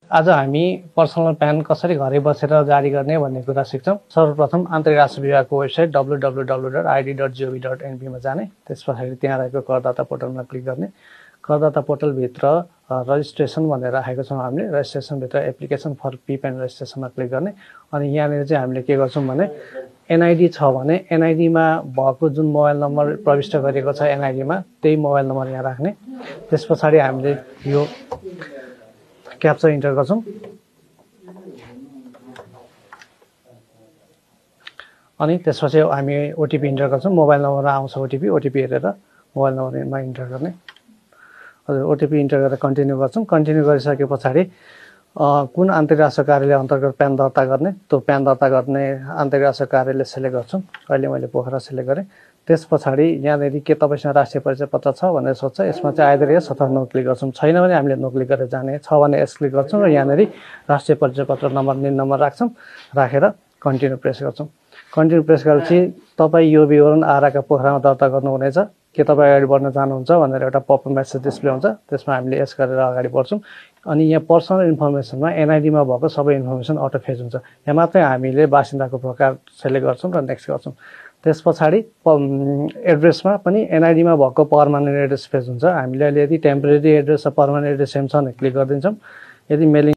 आज हामी personal PAN कसरी घरै बसेर जारी गर्ने भन्ने कुरा सिक्छौँ। सर्वप्रथम अन्तर्राष्ट्रिय विभागको वेबसाइट www.id.gov.np मा जाने, त्यसपछि त्यहाँ रहेको करदाता पोर्टलमा क्लिक गर्ने। करदाता पोर्टलभित्र रजिस्ट्रेसन भनेर राखेको छौँ हामीले। रजिस्ट्रेसनभित्र एप्लिकेसन फर पिप एन्ड रजिस्ट्रेसनमा क्लिक गर्ने। अनि यहाँनिर चाहिँ हामीले के गर्छौँ भने एनआइडी छ भने एनआइडीमा भएको जुन मोबाइल नम्बर प्रविष्ट गरिएको छ एनआइडीमा त्यही मोबाइल नम्बर यहाँ राख्ने। त्यस पछाडि हामीले यो क्याप्चा इन्टर गर्छौँ। अनि त्यसपछि हामी ओटिपी इन्टर गर्छौँ। मोबाइल नम्बरमा आउँछ ओटिपी हेरेर मोबाइल नम्बरमा इन्टर गर्ने। हजुर, ओटिपी इन्टर गरेर कन्टिन्यू गर्छौँ। कन्टिन्यू गरिसके पछाडि कुन अन्तर्राष्ट्रिय कार्यालय अन्तर्गत प्यान दर्ता गर्ने, त्यो प्यान दर्ता गर्ने अन्तर्राष्ट्रिय कार्यालय सेलेक्ट गर्छौँ। अहिले मैले पोखरा सेलेक्ट गरेँ। त्यस पछाडि यहाँनिर के तपाईँसँग राष्ट्रिय परिचय पत्र छ भनेर सोध्छ। यसमा चाहिँ आइदर यस अथवा नो क्लिक गर्छौँ। छैन भने हामीले नो क्लिक गरेर जाने, छ भने यस क्लिक गर्छौँ र यहाँनिर राष्ट्रिय परिचय पत्र नम्बर राख्छौँ। राखेर कन्टिन्यू प्रेस गर्छौँ। कन्टिन्यू प्रेस गरेपछि तपाईँ यो विवरण आराका पोखरामा दर्ता गर्नुहुनेछ, के तपाईँ अगाडि बढ्न चाहनुहुन्छ भनेर एउटा पपअप मेसेज डिस्प्ले हुन्छ। त्यसमा हामीले यस गरेर अगाडि बढ्छौँ। अनि यहाँ पर्सनल इन्फर्मेसनमा एनआइडीमा भएको सबै इन्फर्मेसन अटो फेज हुन्छ। यहाँ मात्रै हामीले बासिन्दाको प्रकार सेलेक्ट गर्छौँ र नेक्स्ट गर्छौँ। त्यस पछाडि एड्रेसमा पनि एनआइडीमा भएको पर्मानेन्ट एड्रेस फेज हुन्छ। हामीले अहिले यदि टेम्पोरेरी एड्रेस र पर्मानेन्ट एड्रेस सेम छ भने क्लिक गरिदिन्छौँ। यदि मेलिङ